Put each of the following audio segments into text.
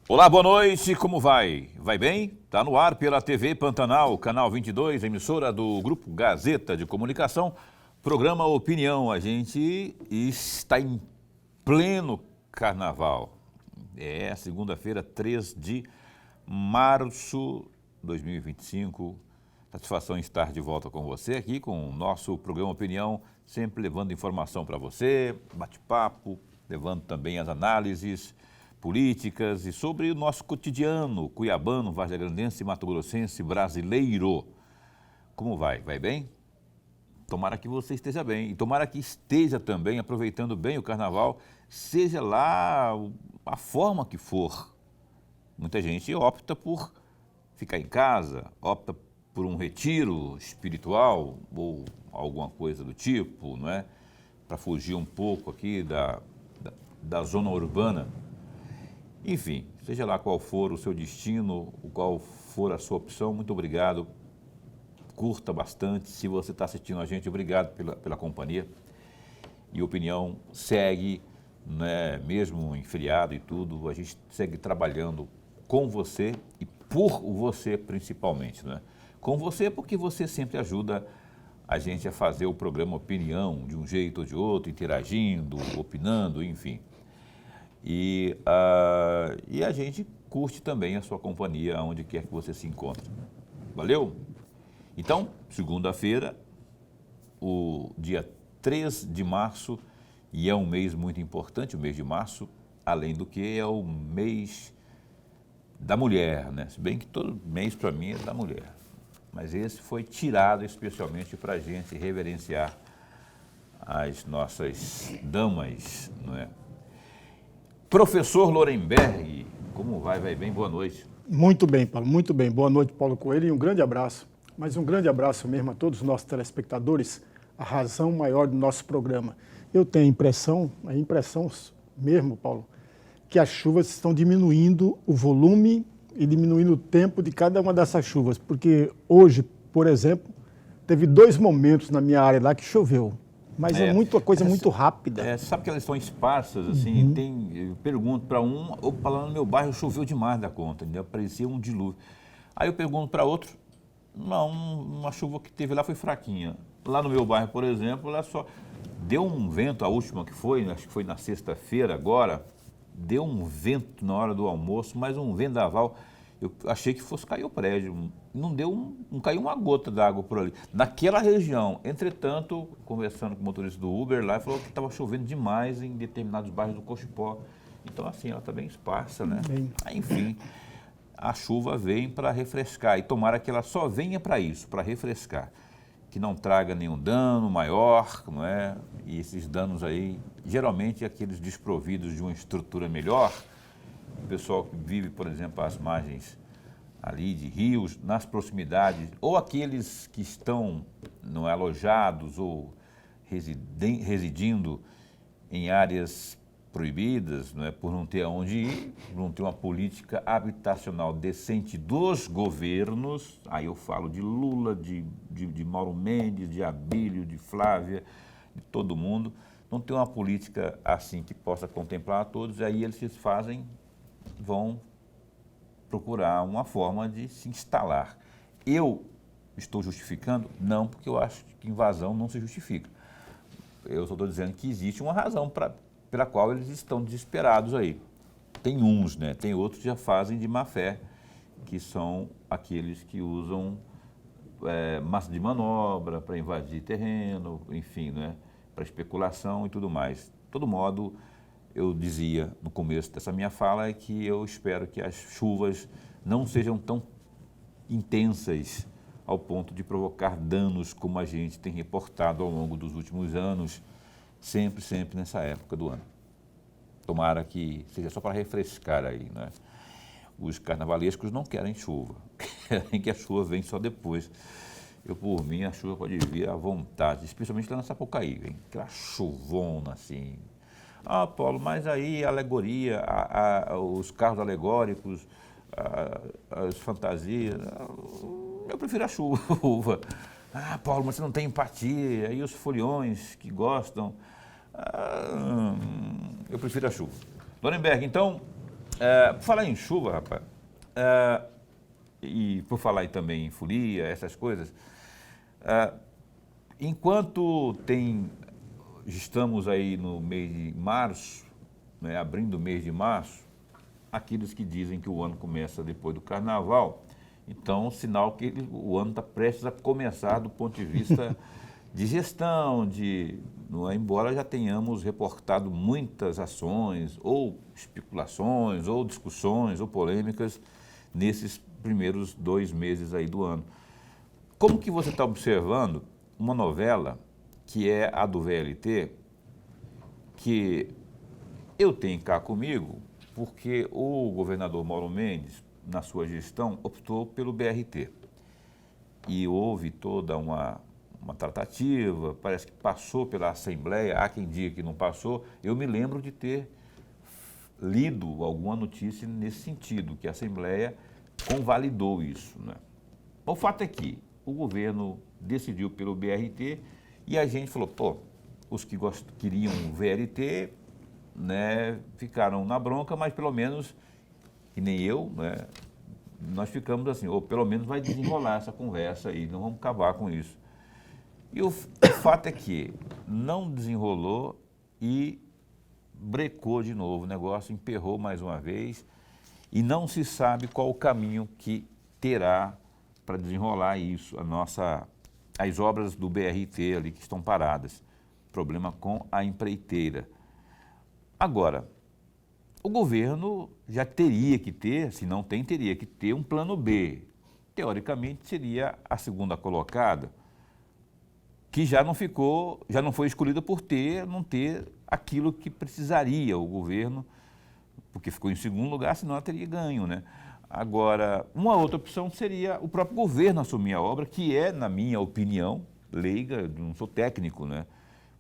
Olá, boa noite, como vai? Vai bem? Tá no ar pela TV Pantanal, canal 22, emissora do Grupo Gazeta de Comunicação, programa Opinião. A gente está em pleno carnaval. É segunda-feira, 3 de março de 2025. Satisfação em estar de volta com você aqui, com o nosso programa Opinião, sempre levando informação para você, bate-papo, levando também as análises políticas e sobre o nosso cotidiano cuiabano, vardagrandense, mato-grossense, brasileiro. Como vai? Vai bem? Tomara que você esteja bem e tomara que esteja também aproveitando bem o carnaval, seja lá a forma que for. Muita gente opta por ficar em casa, opta por um retiro espiritual ou alguma coisa do tipo, não é? Para fugir um pouco aqui da zona urbana. Enfim, seja lá qual for o seu destino, qual for a sua opção, muito obrigado. Curta bastante. Se você está assistindo a gente, obrigado pela companhia. E Opinião segue, né, mesmo em feriado e tudo, a gente segue trabalhando com você e por você principalmente, né? Com você porque você sempre ajuda a gente a fazer o programa Opinião de um jeito ou de outro, interagindo, opinando, enfim. E a gente curte também a sua companhia, onde quer que você se encontre. Valeu? Então, segunda-feira, o dia 3 de março, e é um mês muito importante, o mês de março, além do que é o mês da mulher, né? Se bem que todo mês para mim é da mulher. Mas esse foi tirado especialmente para a gente reverenciar as nossas damas, não é? Professor Lorenberg, como vai? Vai bem? Boa noite. Muito bem, Paulo, muito bem. Boa noite, Paulo Coelho, e um grande abraço. Mas um grande abraço mesmo a todos os nossos telespectadores, a razão maior do nosso programa. Eu tenho a impressão mesmo, Paulo, que as chuvas estão diminuindo o volume e diminuindo o tempo de cada uma dessas chuvas, porque hoje, por exemplo, teve 2 momentos na minha área lá que choveu. Mas é muita coisa muito rápida. Sabe que elas estão esparsas, assim, eu pergunto para um, opa, lá no meu bairro choveu demais da conta, entendeu? Parecia um dilúvio. Aí eu pergunto para outro, não, uma chuva que teve lá foi fraquinha. Lá no meu bairro, por exemplo, ela só deu um vento, a última que foi, acho que foi na sexta-feira agora, deu um vento na hora do almoço, mas um vendaval. Eu achei que fosse cair o prédio, não caiu uma gota d'água por ali, naquela região. Entretanto, conversando com o motorista do Uber lá, ele falou que estava chovendo demais em determinados bairros do Cochipó. Então, assim, ela está bem esparsa, né? Aí, enfim, a chuva vem para refrescar e tomara que ela só venha para isso, para refrescar. Que não traga nenhum dano maior, não é? E esses danos aí, geralmente aqueles desprovidos de uma estrutura melhor, o pessoal que vive, por exemplo, às margens ali de rios, nas proximidades, ou aqueles que estão não é, alojados ou residindo em áreas proibidas, não é, por não ter aonde ir, por não ter uma política habitacional decente dos governos, aí eu falo de Lula, de Mauro Mendes, de Abílio, de Flávia, de todo mundo, não tem uma política assim que possa contemplar a todos, aí eles se vão procurar uma forma de se instalar. Eu estou justificando? Não, porque eu acho que invasão não se justifica. Eu só estou dizendo que existe uma razão pela qual eles estão desesperados aí. Tem uns, né? Tem outros que já fazem de má fé, que são aqueles que usam massa de manobra para invadir terreno, enfim, né? Para especulação e tudo mais. De todo modo, eu dizia no começo dessa minha fala que eu espero que as chuvas não sejam tão intensas ao ponto de provocar danos como a gente tem reportado ao longo dos últimos anos, sempre nessa época do ano. Tomara que seja só para refrescar aí, né? Os carnavalescos não querem chuva, querem que a chuva venha só depois. Eu, por mim, a chuva pode vir à vontade, especialmente lá na Sapucaí, vem aquela chuvona assim. Ah, Paulo, mas aí a alegoria, os carros alegóricos, as fantasias, eu prefiro a chuva. Ah, Paulo, mas você não tem empatia, aí os foliões que gostam, eu prefiro a chuva. Lorenberg, então, Por falar em chuva, rapaz, e por falar aí também em folia, essas coisas, enquanto estamos aí no mês de março, né, abrindo o mês de março, aqueles que dizem que o ano começa depois do carnaval, então sinal que o ano está prestes a começar do ponto de vista de gestão, não é, embora já tenhamos reportado muitas ações, ou especulações, ou discussões, ou polêmicas nesses primeiros 2 meses aí do ano. Como que você está observando uma novela que é a do VLT, que eu tenho cá comigo, porque o governador Mauro Mendes, na sua gestão, optou pelo BRT. E houve toda uma tratativa, parece que passou pela Assembleia, há quem diga que não passou. Eu me lembro de ter lido alguma notícia nesse sentido, que a Assembleia convalidou isso, né? O fato é que o governo decidiu pelo BRT e a gente falou, pô, os que queriam VLT, né, ficaram na bronca, mas pelo menos, que nem eu, né, nós ficamos assim, ou pelo menos vai desenrolar essa conversa aí, não vamos acabar com isso. E o fato é que não desenrolou e brecou de novo, o negócio emperrou mais uma vez e não se sabe qual o caminho que terá para desenrolar isso, as obras do BRT ali que estão paradas, problema com a empreiteira. Agora, o governo já teria que ter, se não tem, teria que ter um plano B. Teoricamente seria a segunda colocada, que já não foi escolhida por não ter aquilo que precisaria o governo, porque ficou em segundo lugar, senão ela teria ganho, né? Agora, uma outra opção seria o próprio governo assumir a obra, que é, na minha opinião, leiga, não sou técnico, né?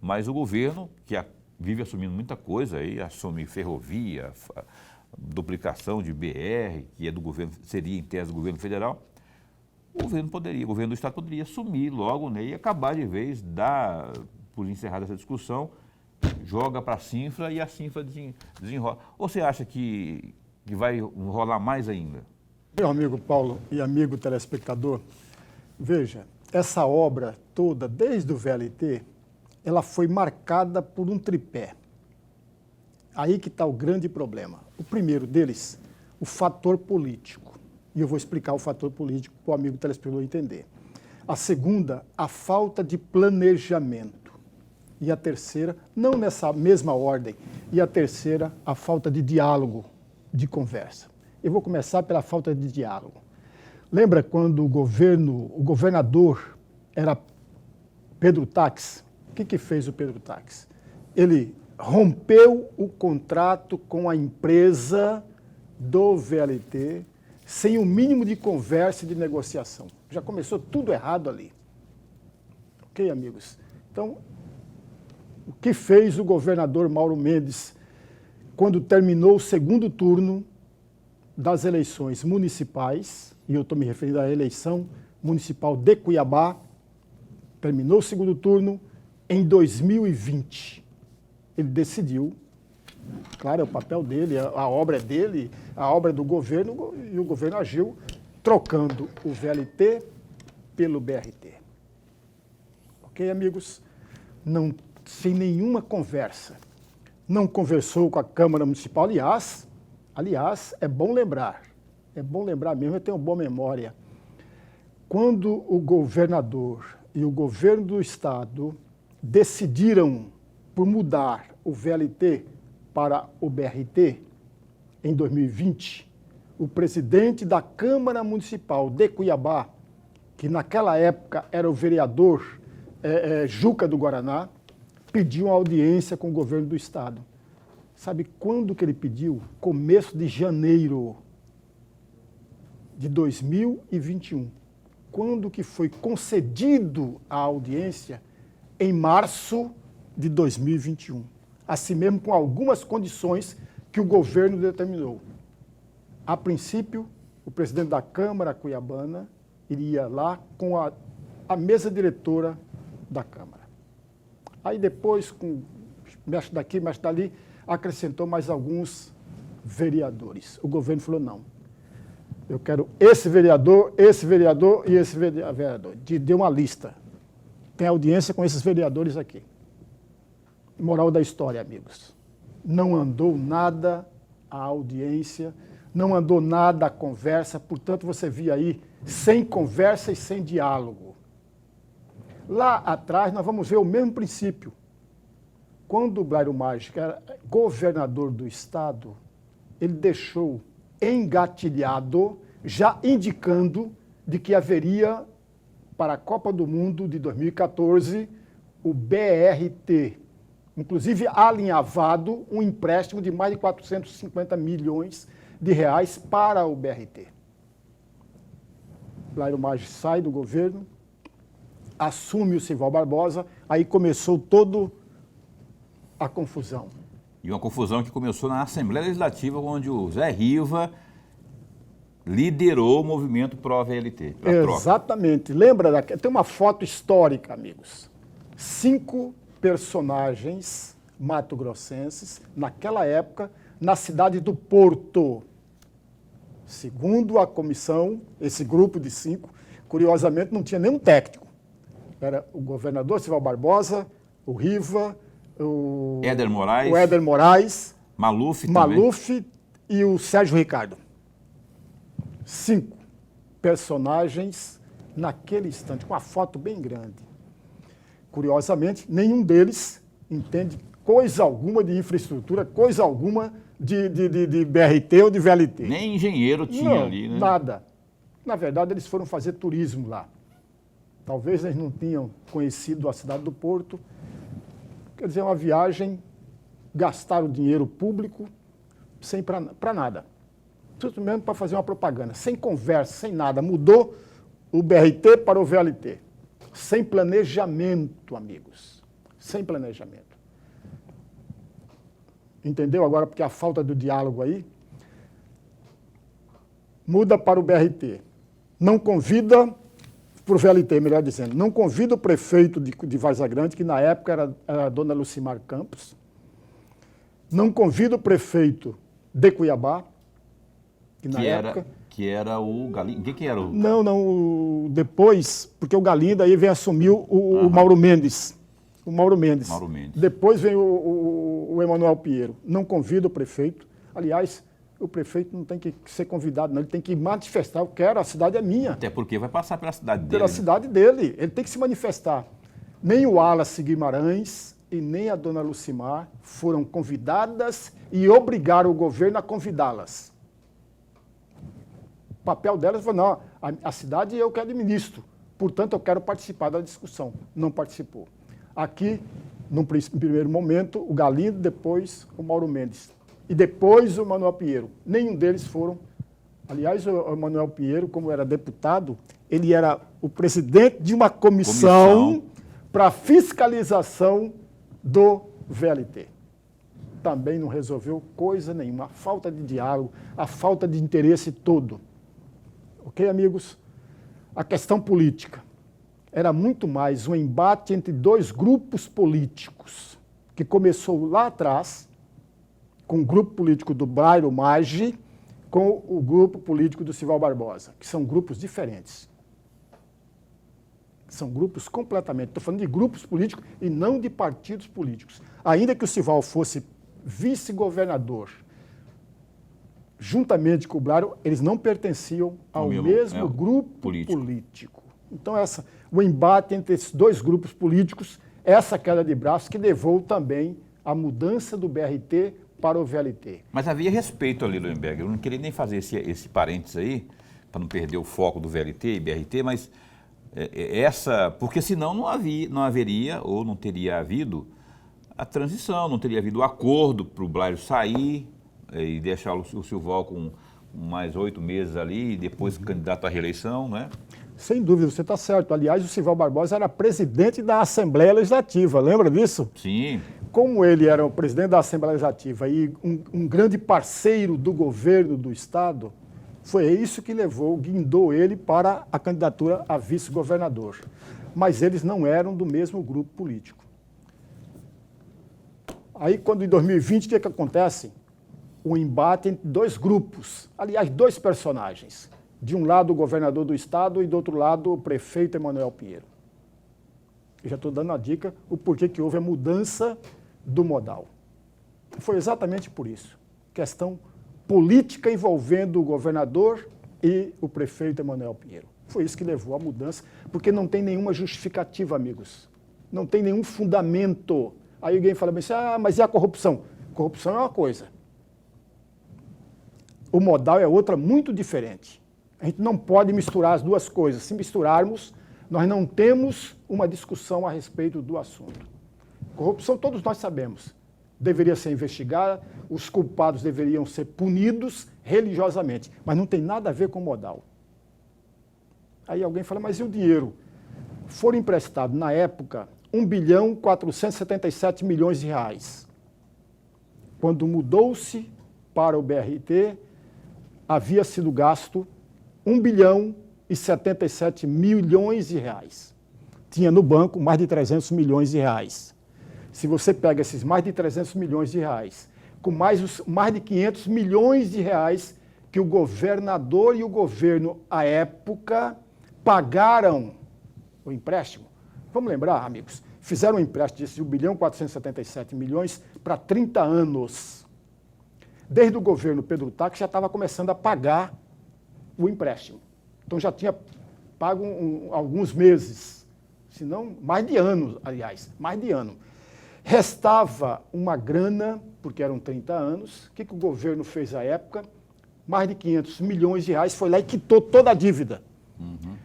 Mas o governo, que vive assumindo muita coisa aí, assume ferrovia, duplicação de BR, que é do governo, seria em tese do governo federal, o governo do estado poderia assumir logo, né, e acabar de vez, dar por encerrada essa discussão, joga para a Cinfra e a Cinfra desenrola. Ou você acha que vai rolar mais ainda? Meu amigo Paulo e amigo telespectador, veja, essa obra toda, desde o VLT, ela foi marcada por um tripé. Aí que está o grande problema. O primeiro deles, o fator político. E eu vou explicar o fator político para o amigo telespectador entender. A segunda, a falta de planejamento. E a terceira, não nessa mesma ordem, e a terceira, a falta de diálogo, de conversa. Eu vou começar pela falta de diálogo. Lembra quando o governador era Pedro Taques? O que fez o Pedro Taques? Ele rompeu o contrato com a empresa do VLT sem o mínimo de conversa e de negociação. Já começou tudo errado ali. Ok, amigos? Então, o que fez o governador Mauro Mendes quando terminou o segundo turno das eleições municipais, e eu estou me referindo à eleição municipal de Cuiabá, terminou o segundo turno em 2020. Ele decidiu, claro, é o papel dele, a obra é dele, a obra é do governo, e o governo agiu trocando o VLT pelo BRT. Ok, amigos? Não, sem nenhuma conversa. Não conversou com a Câmara Municipal, aliás, é bom lembrar mesmo, eu tenho boa memória. Quando o governador e o governo do estado decidiram por mudar o VLT para o BRT em 2020, o presidente da Câmara Municipal de Cuiabá, que naquela época era o vereador Juca do Guaraná, pediu uma audiência com o governo do estado. Sabe quando que ele pediu? Começo de janeiro de 2021. Quando que foi concedido a audiência? Em março de 2021. Assim mesmo, com algumas condições que o governo determinou. A princípio, o presidente da Câmara cuiabana iria lá com a mesa diretora da Câmara. Aí depois, com mexe daqui, mexe dali, acrescentou mais alguns vereadores. O governo falou, não. Eu quero esse vereador e esse vereador. Deu uma lista. Tem audiência com esses vereadores aqui. Moral da história, amigos. Não andou nada a audiência, não andou nada a conversa, portanto, você via aí sem conversa e sem diálogo. Lá atrás, nós vamos ver o mesmo princípio. Quando o Blairo Maggi era governador do Estado, ele deixou engatilhado, já indicando de que haveria, para a Copa do Mundo de 2014, o BRT. Inclusive, alinhavado um empréstimo de mais de 450 milhões de reais para o BRT. Blairo Maggi sai do governo, assume o Sival Barbosa, aí começou toda a confusão. E uma confusão que começou na Assembleia Legislativa, onde o Zé Riva liderou o movimento pró-VLT. Exatamente. Lembra? Tem uma foto histórica, amigos. 5 personagens mato-grossenses, naquela época, na cidade do Porto. Segundo a comissão, esse grupo de 5, curiosamente, não tinha nenhum técnico. Era o governador Sival Barbosa, o Riva, o Éder Moraes, Maluf e o Sérgio Ricardo. 5 personagens naquele instante, com uma foto bem grande. Curiosamente, nenhum deles entende coisa alguma de infraestrutura, coisa alguma de BRT ou de VLT. Nem engenheiro tinha ali, né? Nada. Na verdade, eles foram fazer turismo lá. Talvez eles não tenham conhecido a cidade do Porto. Quer dizer, uma viagem, gastaram dinheiro público sem para nada. Tudo mesmo para fazer uma propaganda, sem conversa, sem nada. Mudou o BRT para o VLT. Sem planejamento, amigos. Sem planejamento. Entendeu agora porque a falta do diálogo aí? Muda para o BRT. Não convida, para o VLT, melhor dizendo, não convida o prefeito de Várzea Grande, que na época era a dona Lucimar Campos. Não convida o prefeito de Cuiabá, que era o Galinho. O que era o... Não, depois, porque o Galinho daí vem assumir o Mauro Mendes. O Mauro Mendes. Depois vem o Emanuel Pinheiro. Não convida o prefeito. Aliás, o prefeito não tem que ser convidado, não. Ele tem que manifestar. Eu quero, a cidade é minha. Até porque vai passar pela cidade dele. Pela cidade dele. Ele tem que se manifestar. Nem o Wallace Guimarães e nem a dona Lucimar foram convidadas e obrigaram o governo a convidá-las. O papel delas foi, não, a cidade eu que administro, portanto eu quero participar da discussão. Não participou. Aqui, num primeiro momento, o Galindo, depois o Mauro Mendes. E depois o Manuel Pinheiro. Nenhum deles foram. Aliás, o Manuel Pinheiro, como era deputado, ele era o presidente de uma comissão para fiscalização do VLT. Também não resolveu coisa nenhuma. A falta de diálogo, a falta de interesse todo. Ok, amigos? A questão política era muito mais um embate entre 2 grupos políticos, que começou lá atrás, com o grupo político do Blairo Maggi, com o grupo político do Sival Barbosa, que são grupos diferentes. São grupos completamente... Estou falando de grupos políticos e não de partidos políticos. Ainda que o Sival fosse vice-governador, juntamente com o Blairo, eles não pertenciam ao mesmo grupo político. Então, o embate entre esses 2 grupos políticos, essa queda de braço que levou também à mudança do BRT para o VLT. Mas havia respeito ali, Leuenberger. Eu não queria nem fazer esse parênteses aí, para não perder o foco do VLT e BRT, mas porque senão não haveria ou não teria havido a transição, não teria havido o acordo para o Blairo sair e deixar o Silval com mais 8 meses ali e depois candidato à reeleição, não é? Sem dúvida, você está certo. Aliás, o Sival Barbosa era presidente da Assembleia Legislativa, lembra disso? Sim. Como ele era o presidente da Assembleia Legislativa e um grande parceiro do governo do Estado, foi isso que guindou ele para a candidatura a vice-governador. Mas eles não eram do mesmo grupo político. Aí, quando em 2020, o que acontece? um embate entre dois grupos, aliás, dois personagens. De um lado, o governador do estado e do outro lado, o prefeito Emanuel Pinheiro. Eu já estou dando a dica o porquê que houve a mudança do modal. Foi exatamente por isso. Questão política envolvendo o governador e o prefeito Emanuel Pinheiro. Foi isso que levou à mudança, porque não tem nenhuma justificativa, amigos. Não tem nenhum fundamento. Aí alguém fala assim, mas e a corrupção? Corrupção é uma coisa. O modal é outra muito diferente. A gente não pode misturar as duas coisas. Se misturarmos, nós não temos uma discussão a respeito do assunto. Corrupção, todos nós sabemos. Deveria ser investigada, os culpados deveriam ser punidos religiosamente, mas não tem nada a ver com modal. Aí alguém fala, mas e o dinheiro? Foram emprestados, na época, 1.477 bilhões de reais. Quando mudou-se para o BRT, havia sido gasto 1.077 bilhões de reais. Tinha no banco mais de 300 milhões de reais. Se você pega esses mais de 300 milhões de reais, com mais de 500 milhões de reais que o governador e o governo, à época, pagaram o empréstimo. Vamos lembrar, amigos, fizeram um empréstimo de 1.477 bilhões para 30 anos. Desde o governo Pedro Taques já estava começando a pagar o empréstimo. Então já tinha pago alguns meses, se não mais de anos, aliás, mais de ano. Restava uma grana, porque eram 30 anos. O que o governo fez à época? Mais de 500 milhões de reais, foi lá e quitou toda a dívida.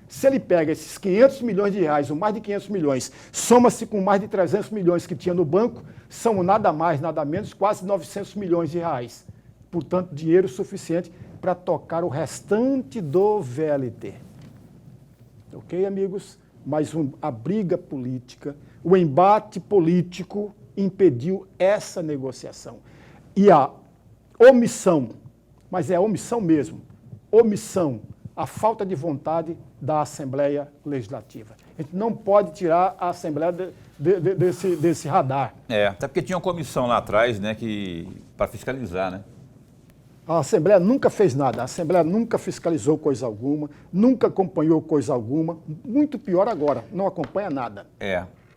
Se ele pega esses 500 milhões de reais, ou mais de 500 milhões, soma-se com mais de 300 milhões que tinha no banco, são nada mais, nada menos, quase 900 milhões de reais. Portanto, dinheiro suficiente para tocar o restante do VLT. Ok, amigos? Mas a briga política, o embate político impediu essa negociação. E a omissão, mas é omissão mesmo, omissão, a falta de da Assembleia Legislativa. A gente não pode tirar a Assembleia desse radar. Até porque tinha uma comissão lá atrás, né, para fiscalizar, né? A Assembleia nunca fez nada, a Assembleia nunca fiscalizou coisa alguma, nunca acompanhou coisa alguma, muito pior agora, não acompanha nada.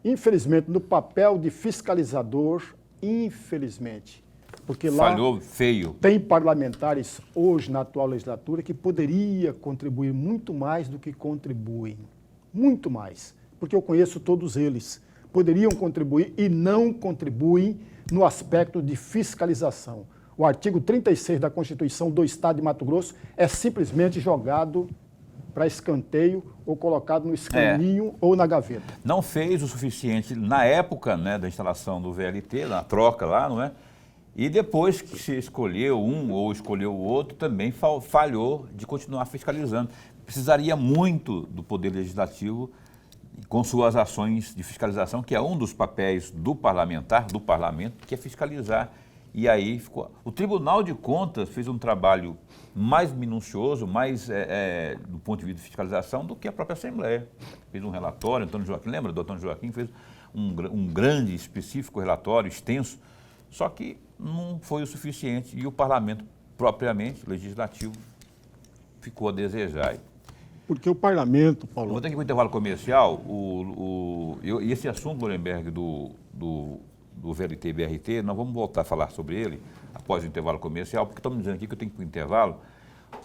Infelizmente, no papel de fiscalizador, infelizmente, porque lá falhou feio. Tem parlamentares hoje na atual legislatura que poderia contribuir muito mais do que contribuem, muito mais, porque eu conheço todos eles, poderiam contribuir e não contribuem no aspecto de fiscalização. O artigo 36 da Constituição do Estado de Mato Grosso é simplesmente jogado para escanteio ou colocado no escaninho ou na gaveta. Não fez o suficiente na época, né, da instalação do VLT, na troca lá, não é? E depois que se escolheu um ou escolheu o outro, também falhou de continuar fiscalizando. Precisaria muito do Poder Legislativo com suas ações de fiscalização, que é um dos papéis do parlamentar, do parlamento, que é fiscalizar. E aí ficou. O Tribunal de Contas fez um trabalho mais minucioso, mais do ponto de vista de fiscalização, do que a própria Assembleia. Fez um relatório, Antônio Joaquim, lembra do Antônio Joaquim? Fez um grande, específico relatório, extenso, só que não foi o suficiente e o parlamento, propriamente, legislativo, ficou a desejar. Porque o parlamento, Paulo... Vou ter que ir para o intervalo comercial, e esse assunto, Lorenberg, do VLT e BRT, nós vamos voltar a falar sobre ele após o intervalo comercial, porque estamos dizendo aqui que eu tenho que ir para o intervalo.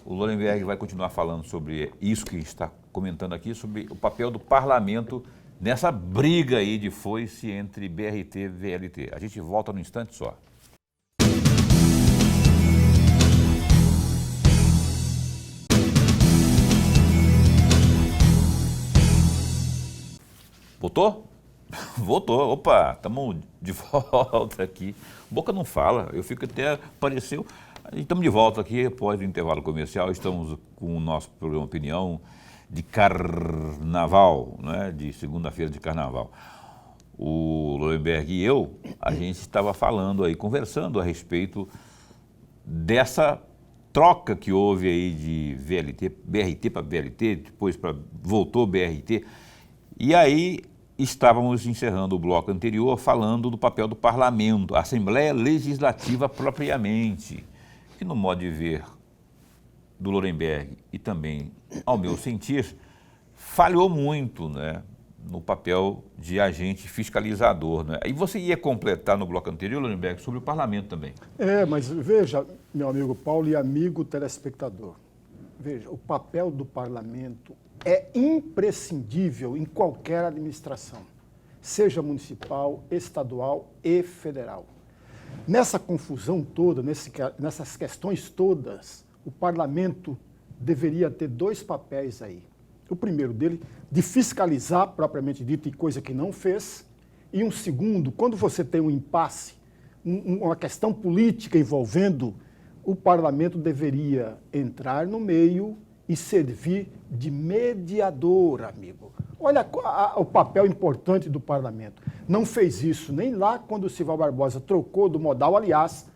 O Lorenberg vai continuar falando sobre isso que a gente está comentando aqui, sobre o papel do parlamento nessa briga aí de foice entre BRT e VLT. A gente volta num instante só. Voltou? Voltou. Opa, estamos de volta aqui. Boca não fala, eu fico até, pareceu... Estamos de volta aqui após o intervalo comercial, estamos com o nosso programa Opinião de Carnaval, né? De segunda-feira de Carnaval. O Lorenberg e eu, a gente estava falando aí, conversando a respeito dessa troca que houve aí de VLT, BRT para VLT, depois voltou BRT, e aí estávamos encerrando o bloco anterior falando do papel do parlamento, a Assembleia Legislativa propriamente. que no modo de ver do Lorenberg e também, ao meu sentir, falhou muito, né, no papel de agente fiscalizador. Né? E você ia completar no bloco anterior, Lorenberg, sobre o parlamento também. Mas veja, meu amigo Paulo e amigo telespectador, veja, o papel do parlamento é imprescindível em qualquer administração, seja municipal, estadual e federal. Nessa confusão toda, nessas questões todas, o parlamento deveria ter dois papéis aí. O primeiro dele, de fiscalizar, propriamente dito, e coisa que não fez. E um segundo, quando você tem um impasse, uma questão política envolvendo, o parlamento deveria entrar no meio e servir de mediador, amigo. Olha o papel importante do parlamento. Não fez isso nem lá quando o Sival Barbosa trocou do modal. Aliás,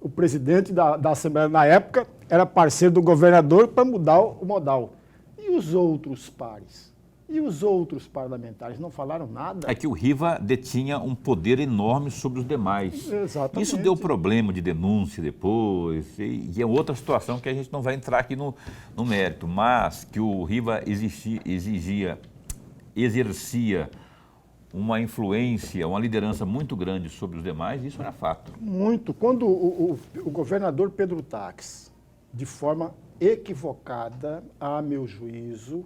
o presidente da Assembleia, na época, era parceiro do governador para mudar o modal. E os outros pares? E os outros parlamentares não falaram nada? É que o Riva detinha um poder enorme sobre os demais. Exatamente. Isso deu problema de denúncia depois, e é outra situação que a gente não vai entrar aqui no mérito, mas que o Riva exercia uma influência, uma liderança muito grande sobre os demais, isso era fato. Muito. Quando o governador Pedro Taques, de forma equivocada, a meu juízo,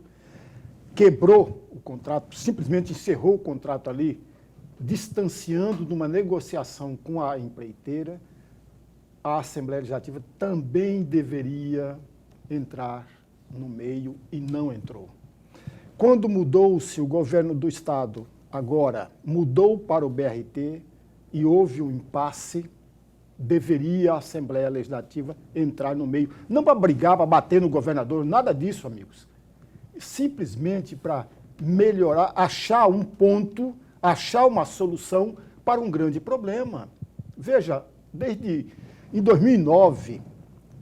quebrou o contrato, simplesmente encerrou o contrato ali, distanciando de uma negociação com a empreiteira, a Assembleia Legislativa também deveria entrar no meio e não entrou. Quando mudou-se o governo do Estado, agora mudou para o BRT e houve um impasse, deveria a Assembleia Legislativa entrar no meio. Não para brigar, para bater no governador, nada disso, amigos. Simplesmente para melhorar, achar um ponto, achar uma solução para um grande problema. Veja, em 2009,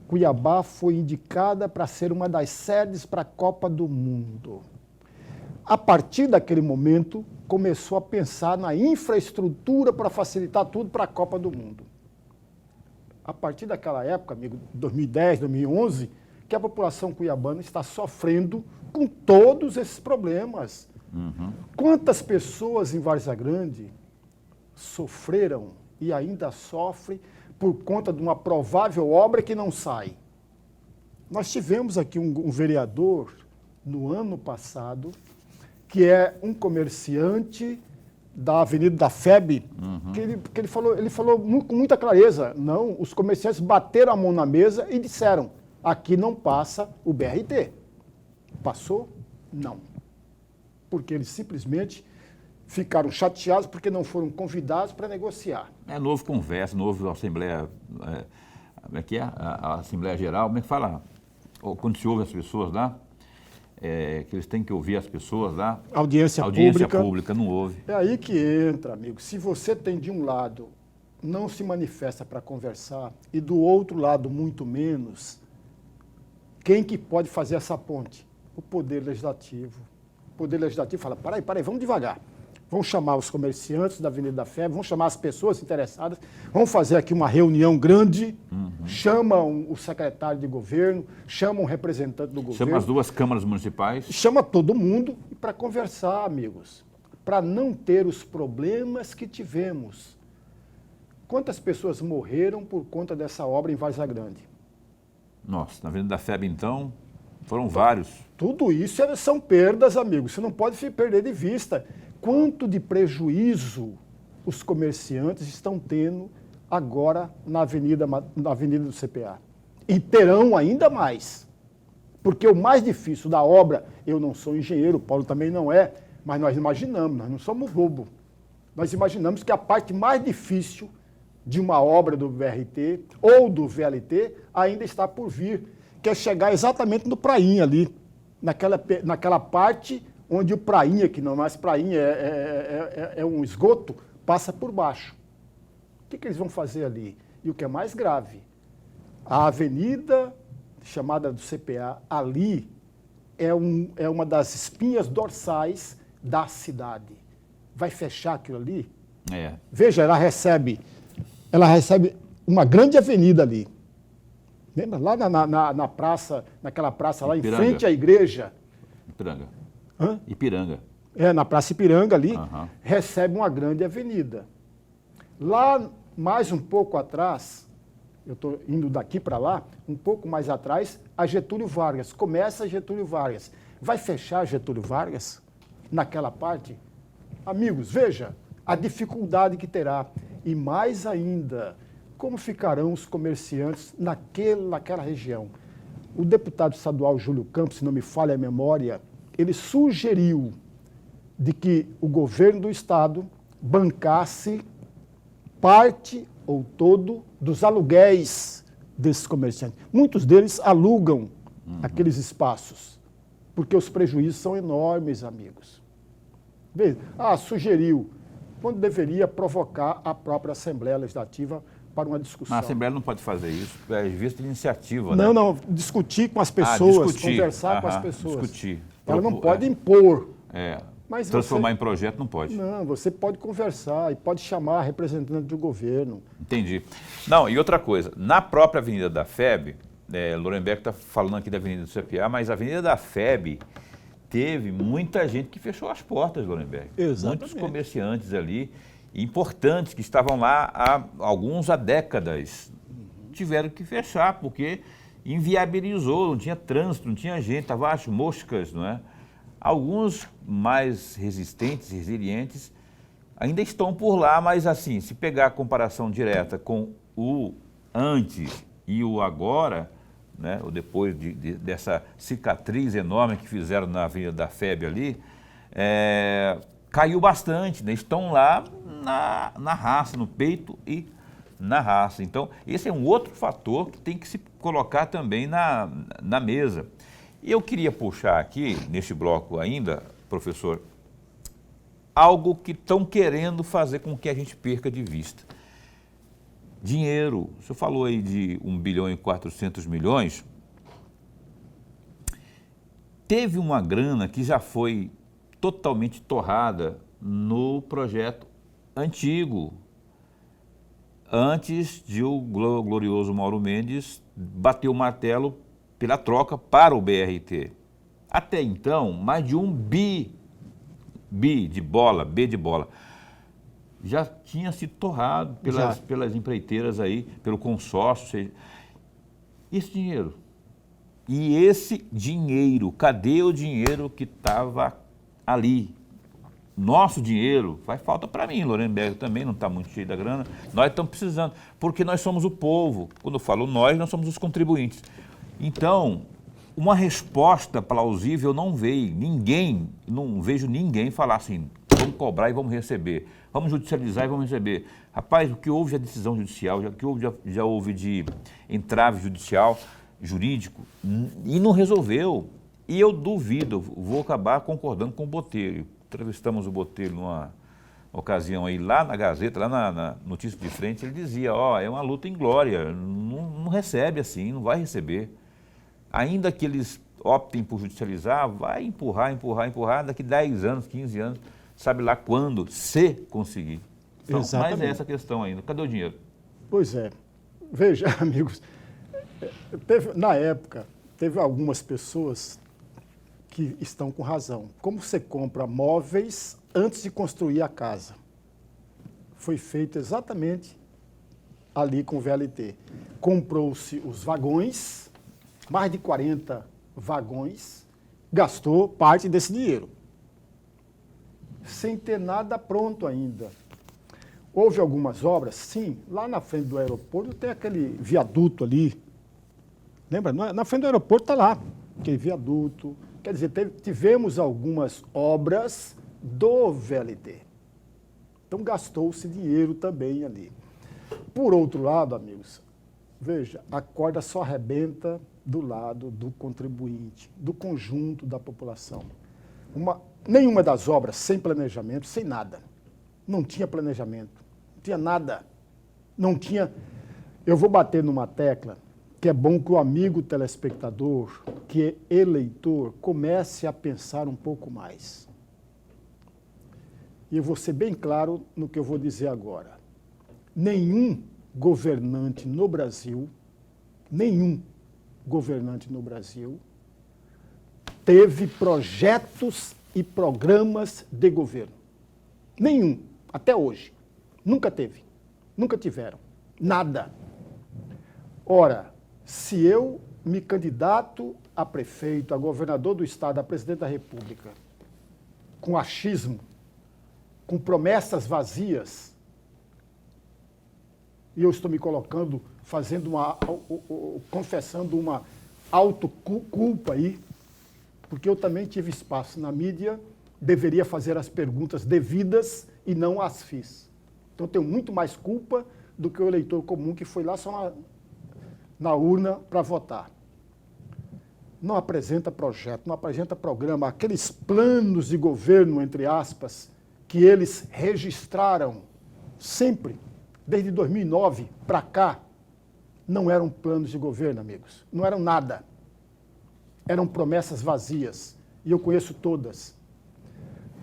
Cuiabá foi indicada para ser uma das sedes para a Copa do Mundo. A partir daquele momento, começou a pensar na infraestrutura para facilitar tudo para a Copa do Mundo. A partir daquela época, amigo, 2010, 2011, que a população cuiabana está sofrendo com todos esses problemas. Uhum. Quantas pessoas em Várzea Grande sofreram e ainda sofrem por conta de uma provável obra que não sai? Nós tivemos aqui um vereador, no ano passado, que é um comerciante da Avenida da FEB, que ele falou com muita clareza, não, os comerciantes bateram a mão na mesa e disseram, aqui não passa o BRT. Passou? Não. Porque eles simplesmente ficaram chateados porque não foram convidados para negociar. Não houve conversa, não houve Assembleia, como é que é? A Assembleia Geral, como é que fala? Quando se ouve as pessoas lá, que eles têm que ouvir as pessoas lá. Audiência pública, não houve. É aí que entra, amigo. Se você tem de um lado, não se manifesta para conversar, e do outro lado, muito menos, quem que pode fazer essa ponte? O Poder Legislativo. O Poder Legislativo fala, peraí, vamos devagar. Vamos chamar os comerciantes da Avenida da FEB, vamos chamar as pessoas interessadas, vamos fazer aqui uma reunião grande, chamam o secretário de governo, chamam o representante do governo. Chama as duas câmaras municipais. Chama todo mundo para conversar, amigos, para não ter os problemas que tivemos. Quantas pessoas morreram por conta dessa obra em Várzea Grande? Nossa, na Avenida da FEB, então, foram vários. Tudo isso são perdas, amigos, você não pode perder de vista. Quanto de prejuízo os comerciantes estão tendo agora na avenida do CPA. E terão ainda mais. Porque o mais difícil da obra, eu não sou engenheiro, o Paulo também não é, mas nós imaginamos, nós não somos bobo. Nós imaginamos que a parte mais difícil de uma obra do BRT ou do VLT ainda está por vir, que é chegar exatamente no prainha ali, naquela parte onde o prainha, que não é mais prainha, é um esgoto, passa por baixo. O que eles vão fazer ali? E o que é mais grave, a avenida chamada do CPA, ali é uma das espinhas dorsais da cidade. Vai fechar aquilo ali? Veja, ela recebe uma grande avenida ali. Lembra? Lá na praça, naquela praça lá Ipiranga. em frente à igreja. Ipiranga. Hã? Ipiranga. Na Praça Ipiranga ali, Aham. recebe uma grande avenida. Lá, mais um pouco atrás, eu estou indo daqui para lá, um pouco mais atrás, a Getúlio Vargas. Começa a Getúlio Vargas. Vai fechar Getúlio Vargas naquela parte? Amigos, veja a dificuldade que terá. E mais ainda, como ficarão os comerciantes naquela região? O deputado estadual Júlio Campos, se não me falha a memória, ele sugeriu de que o governo do estado bancasse parte ou todo dos aluguéis desses comerciantes. Muitos deles alugam aqueles espaços, porque os prejuízos são enormes, amigos. Veja, sugeriu, quando deveria provocar a própria Assembleia Legislativa para uma discussão. Mas a Assembleia não pode fazer isso, é vista de iniciativa, Não, né? não, discutir com as pessoas, discutir. conversar com as Aham, pessoas. discutir. Ela não pode impor. Mas transformar em projeto não pode. Não, você pode conversar e pode chamar representante do governo. Entendi. Não, e outra coisa, na própria Avenida da FEB, Lorenberg está falando aqui da Avenida do CPA, mas a Avenida da FEB teve muita gente que fechou as portas, Lorenberg. Exatamente. Muitos comerciantes ali, importantes, que estavam lá há décadas, tiveram que fechar, porque inviabilizou, não tinha trânsito, não tinha gente, estavam as moscas, não é? Alguns mais resistentes, resilientes, ainda estão por lá, mas assim, se pegar a comparação direta com o antes e o agora, né, ou depois dessa cicatriz enorme que fizeram na Avenida da FEB ali, caiu bastante, né? Estão lá na raça, no peito e na raça. Então, esse é um outro fator que tem que se colocar também na mesa. E eu queria puxar aqui, neste bloco ainda, professor, algo que estão querendo fazer com que a gente perca de vista. Dinheiro. O senhor falou aí de 1 bilhão e 400 milhões. Teve uma grana que já foi totalmente torrada no projeto antigo, antes de o glorioso Mauro Mendes bater o martelo pela troca para o BRT. Até então, mais de 1 bi de bola, B de bola, já tinha sido torrado pelas empreiteiras aí, pelo consórcio. Esse dinheiro. E esse dinheiro, cadê o dinheiro que estava ali? Nosso dinheiro faz falta para mim, Lorenberg também não está muito cheio da grana. Nós estamos precisando, porque nós somos o povo. Quando eu falo nós somos os contribuintes. Então, uma resposta plausível não veio. Não vejo ninguém falar assim, vamos cobrar e vamos receber. Vamos judicializar e vamos receber. Rapaz, o que houve de decisão judicial, o que já houve de entrave jurídico, e não resolveu. E eu duvido, vou acabar concordando com o Botelho. Entrevistamos o Botelho numa ocasião aí, lá na Gazeta, lá na Notícia de Frente, ele dizia, é uma luta inglória, não recebe assim, não vai receber. Ainda que eles optem por judicializar, vai empurrar, daqui 10 anos, 15 anos, sabe lá quando, se conseguir. Então, mas é essa questão ainda, cadê o dinheiro? Pois é. Veja, amigos, na época, teve algumas pessoas que estão com razão. Como você compra móveis antes de construir a casa? Foi feito exatamente ali com o VLT. Comprou-se os vagões, mais de 40 vagões, gastou parte desse dinheiro, sem ter nada pronto ainda. Houve algumas obras, sim, lá na frente do aeroporto tem aquele viaduto ali, lembra? Na frente do aeroporto está lá, aquele viaduto. Quer dizer, tivemos algumas obras do VLT. Então gastou-se dinheiro também ali. Por outro lado, amigos, veja, a corda só arrebenta do lado do contribuinte, do conjunto da população. Nenhuma das obras sem planejamento, sem nada. Não tinha planejamento, não tinha nada. Não tinha... Eu vou bater numa tecla que é bom que o amigo telespectador, que é eleitor, comece a pensar um pouco mais. E eu vou ser bem claro no que eu vou dizer agora. Nenhum governante no Brasil nenhum governante no Brasil teve projetos e programas de governo. Nenhum, até hoje. Nunca teve. Nunca tiveram. Nada. Ora, se eu me candidato a prefeito, a governador do estado, a presidente da República, com achismo, com promessas vazias, e eu estou me colocando, confessando uma autoculpa aí, porque eu também tive espaço na mídia, deveria fazer as perguntas devidas e não as fiz. Então, eu tenho muito mais culpa do que o eleitor comum que foi lá só na urna para votar. Não apresenta projeto, não apresenta programa, aqueles planos de governo, entre aspas, que eles registraram sempre, desde 2009 para cá, não eram planos de governo, amigos. Não eram nada. Eram promessas vazias. E eu conheço todas.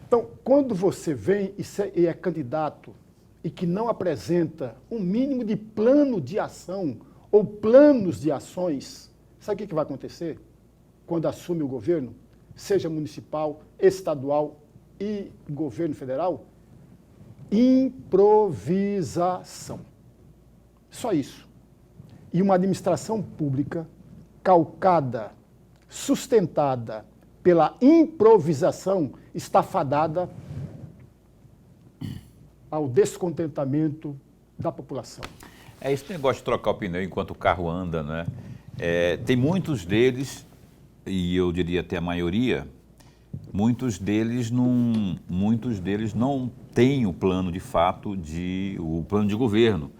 Então, quando você vem e é candidato e que não apresenta um mínimo de plano de ação ou planos de ações, sabe o que vai acontecer quando assume o governo, seja municipal, estadual e governo federal? Improvisação. Só isso. E uma administração pública calcada, sustentada pela improvisação, está fadada ao descontentamento da população. É esse negócio de trocar o pneu enquanto o carro anda, né? Tem muitos deles, e eu diria até a maioria, muitos deles não têm o plano de fato, o plano de governo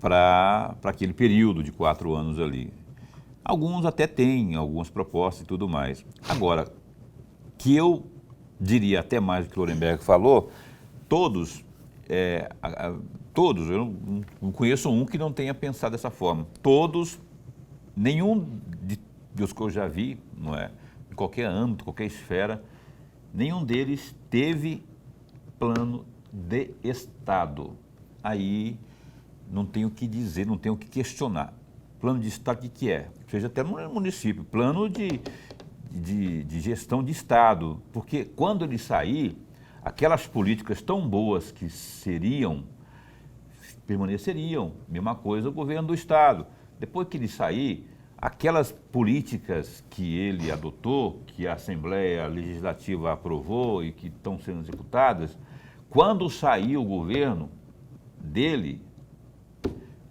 para aquele período de 4 anos ali. Alguns até têm algumas propostas e tudo mais. Agora, que eu diria até mais do que o Lorenberg falou, todos, eu não conheço um que não tenha pensado dessa forma. Todos, nenhum dos que eu já vi, não é, em qualquer âmbito, qualquer esfera, nenhum deles teve plano de Estado. Aí não tenho o que dizer, não tenho o que questionar. Plano de Estado, o que é? Seja até no município, plano de gestão de Estado. Porque quando ele sair, aquelas políticas tão boas que permaneceriam. Mesma coisa o governo do Estado. Depois que ele sair, aquelas políticas que ele adotou, que a Assembleia Legislativa aprovou e que estão sendo executadas, quando sair o governo dele,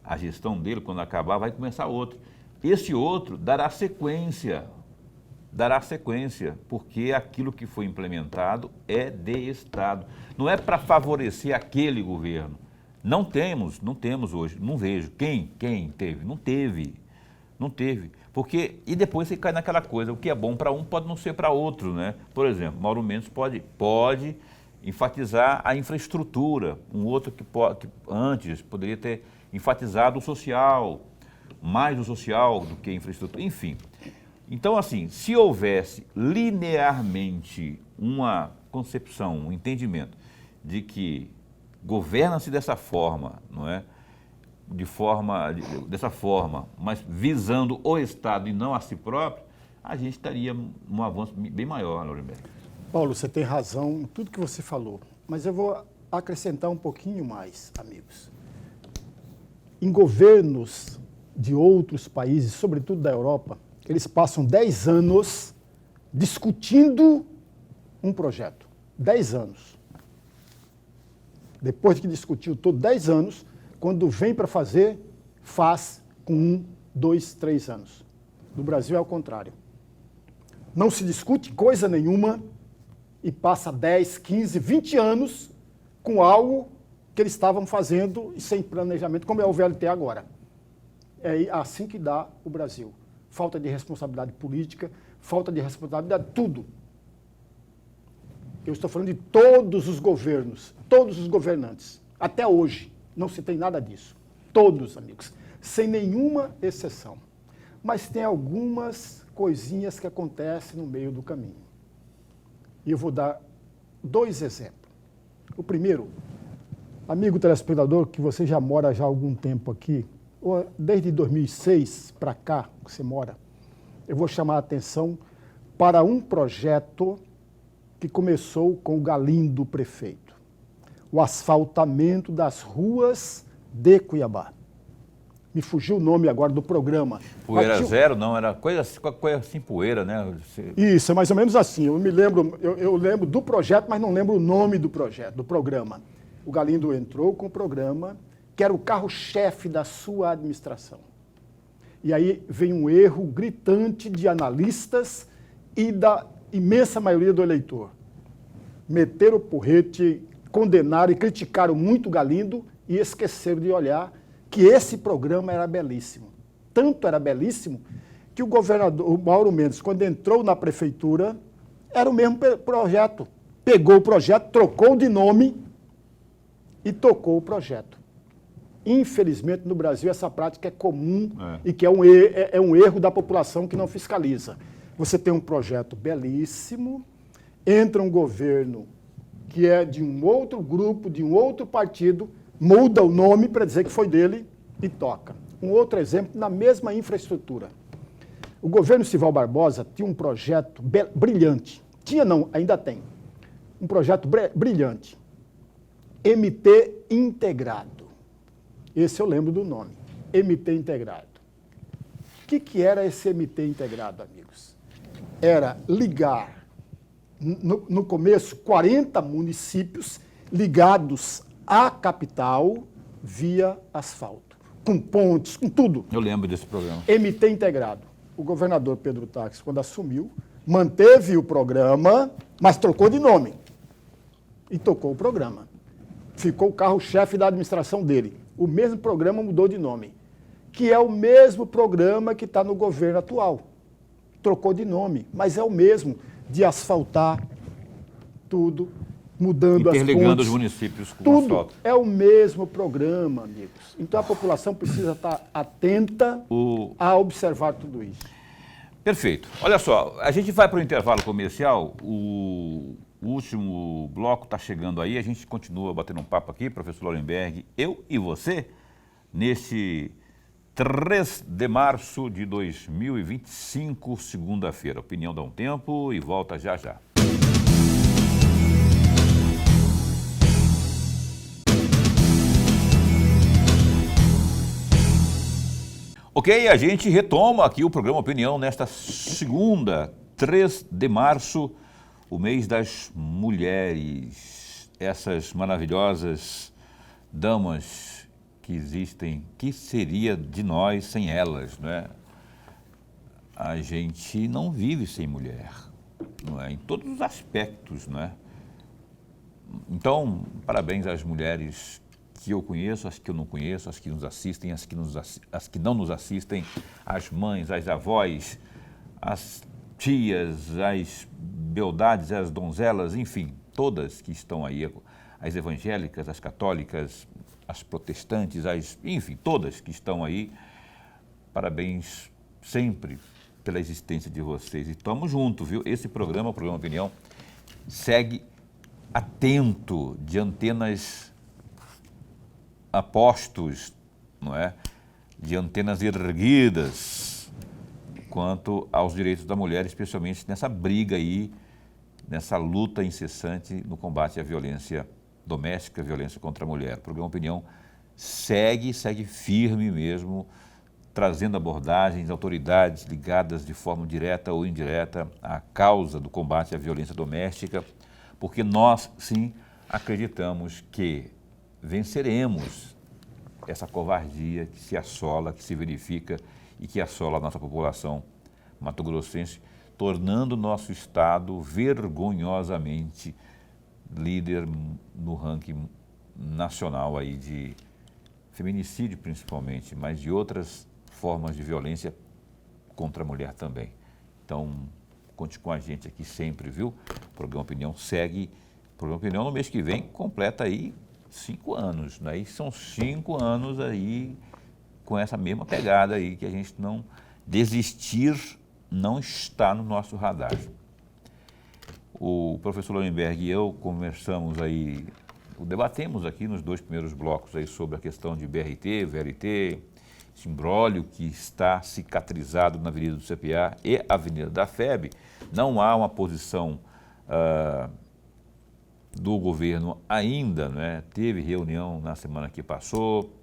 a gestão dele, quando acabar, vai começar outro. Esse outro dará sequência, porque aquilo que foi implementado é de Estado. Não é para favorecer aquele governo. Não temos hoje, não vejo. Quem teve? Não teve. Porque, e depois você cai naquela coisa, o que é bom para um pode não ser para outro, né? Por exemplo, Mauro Mendes pode enfatizar a infraestrutura, um outro que antes poderia ter enfatizado o social, mais o social do que a infraestrutura, enfim. Então, assim, se houvesse linearmente uma concepção, um entendimento de que governa-se dessa forma, não é? Dessa forma, mas visando o Estado e não a si próprio, a gente estaria num avanço bem maior, Lorenberg. Paulo, você tem razão em tudo que você falou, mas eu vou acrescentar um pouquinho mais, amigos. Em governos de outros países, sobretudo da Europa, eles passam 10 anos discutindo um projeto. 10 anos. Depois que discutiu todo 10 anos, quando vem para fazer, faz com 1, 2, 3 anos. No Brasil é o contrário. Não se discute coisa nenhuma e passa 10, 15, 20 anos com algo que eles estavam fazendo e sem planejamento, como é o VLT agora. É assim que dá o Brasil. Falta de responsabilidade política, falta de responsabilidade, tudo. Eu estou falando de todos os governos, todos os governantes. Até hoje, não se tem nada disso. Todos, amigos, sem nenhuma exceção. Mas tem algumas coisinhas que acontecem no meio do caminho. E eu vou dar 2 exemplos. O primeiro, amigo telespectador, que você já mora já há algum tempo aqui, Desde 2006 para cá, que você mora, eu vou chamar a atenção para um projeto que começou com o Galindo prefeito. O asfaltamento das ruas de Cuiabá. Me fugiu o nome agora do programa. Poeira zero, não, era coisa assim, poeira, né? Isso, é mais ou menos assim. Eu lembro do projeto, mas não lembro o nome do projeto, do programa. O Galindo entrou com o programa, que era o carro-chefe da sua administração. E aí vem um erro gritante de analistas e da imensa maioria do eleitor. Meteram o porrete, condenaram e criticaram muito o Galindo e esqueceram de olhar que esse programa era belíssimo. Tanto era belíssimo que o governador, o Mauro Mendes, quando entrou na prefeitura, era o mesmo projeto. Pegou o projeto, trocou de nome e tocou o projeto. Infelizmente, no Brasil, essa prática é comum e que é um erro da população que não fiscaliza. Você tem um projeto belíssimo, entra um governo que é de um outro grupo, de um outro partido, muda o nome para dizer que foi dele e toca. Um outro exemplo, na mesma infraestrutura. O governo Sival Barbosa tinha um projeto brilhante. Tinha não, ainda tem. Um projeto brilhante. MT integrado. Esse eu lembro do nome. MT integrado. O que era esse MT integrado, amigos? Era ligar, no começo, 40 municípios ligados à capital via asfalto, com pontes, com tudo. Eu lembro desse programa. MT integrado. O governador Pedro Táxi, quando assumiu, manteve o programa, mas trocou de nome. E tocou o programa. Ficou o carro-chefe da administração dele. O mesmo programa mudou de nome, que é o mesmo programa que está no governo atual. Trocou de nome, mas é o mesmo, de asfaltar tudo, mudando as pontes. Interligando os municípios com tudo asfalto. É o mesmo programa, amigos. Então a população precisa estar atenta a observar tudo isso. Perfeito. Olha só, a gente vai para o intervalo comercial, o último bloco está chegando aí, a gente continua batendo um papo aqui, professor Lorenberg, eu e você, nesse 3 de março de 2025, segunda-feira. Opinião dá um tempo e volta já já. Ok, a gente retoma aqui o programa Opinião nesta segunda, 3 de março, o mês das mulheres. Essas maravilhosas damas que existem, que seria de nós sem elas, não é? A gente não vive sem mulher, não é? Em todos os aspectos, não é? Então, parabéns às mulheres que eu conheço, as que eu não conheço, as que nos assistem, as que não nos assistem, as mães, as avós, as tias, as beldades, as donzelas, enfim, todas que estão aí, as evangélicas, as católicas, as protestantes, enfim, todas que estão aí, parabéns sempre pela existência de vocês. E estamos juntos, viu? Esse programa, o programa Opinião, segue atento, de antenas a postos, não é? De antenas erguidas quanto aos direitos da mulher, especialmente nessa briga aí, nessa luta incessante no combate à violência doméstica, violência contra a mulher. O programa Opinião segue firme mesmo, trazendo abordagens, autoridades ligadas de forma direta ou indireta à causa do combate à violência doméstica, porque nós, sim, acreditamos que venceremos essa covardia que se assola, que se verifica e que assola a nossa população mato-grossense, tornando o nosso estado vergonhosamente líder no ranking nacional aí de feminicídio principalmente, mas de outras formas de violência contra a mulher também. Então, conte com a gente aqui sempre, viu? O programa Opinião segue. O programa Opinião no mês que vem completa aí 5 anos, né? E são 5 anos aí com essa mesma pegada aí, que a gente não desistir não está no nosso radar. O professor Lorenberg e eu conversamos aí, debatemos aqui nos 2 primeiros blocos aí sobre a questão de BRT, VLT, esse imbróglio que está cicatrizado na Avenida do CPA e Avenida da FEB, não há uma posição do governo ainda, né? Teve reunião na semana que passou,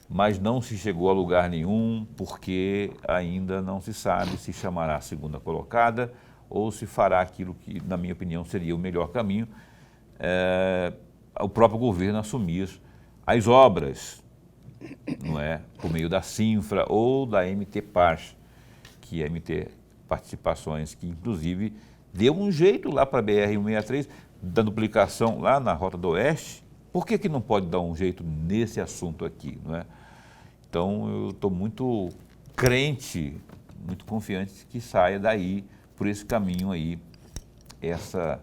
mas não se chegou a lugar nenhum, porque ainda não se sabe se chamará a segunda colocada ou se fará aquilo que, na minha opinião, seria o melhor caminho, o próprio governo assumir as obras, não é? Por meio da Cinfra ou da MT Par, que é MT Participações, que inclusive deu um jeito lá para a BR-163, da duplicação lá na Rota do Oeste. Por que não pode dar um jeito nesse assunto aqui, não é? Então eu estou muito crente, muito confiante que saia daí, por esse caminho aí, essa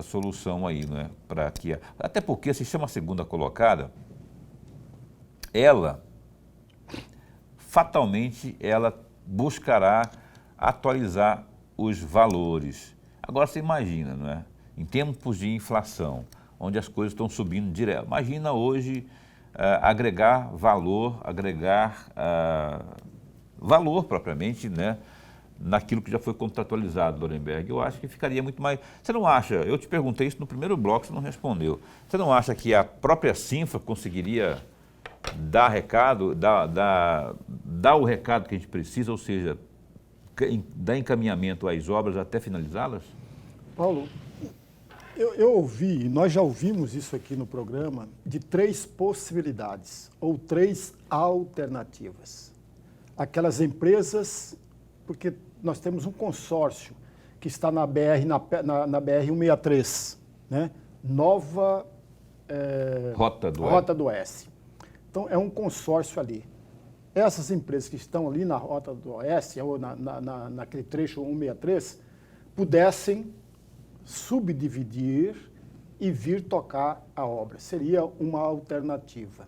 solução aí, não é? Para que até porque se chama segunda colocada, ela fatalmente ela buscará atualizar os valores. Agora você imagina, não é? Em tempos de inflação, onde as coisas estão subindo direto. Imagina hoje agregar valor propriamente, né, naquilo que já foi contratualizado, Lorenberg. Eu acho que ficaria muito mais... Você não acha, eu te perguntei isso no primeiro bloco, você não respondeu. Você não acha que a própria Cinfra conseguiria dar recado, dar o recado que a gente precisa, ou seja, dar encaminhamento às obras até finalizá-las? Paulo, eu ouvi, nós já ouvimos isso aqui no programa, de 3 possibilidades, ou 3 alternativas. Aquelas empresas, porque nós temos um consórcio que está na BR-163, né? Nova Rota do Oeste. Então, é um consórcio ali. Essas empresas que estão ali na Rota do Oeste, ou naquele trecho 163, pudessem subdividir e vir tocar a obra. Seria uma alternativa.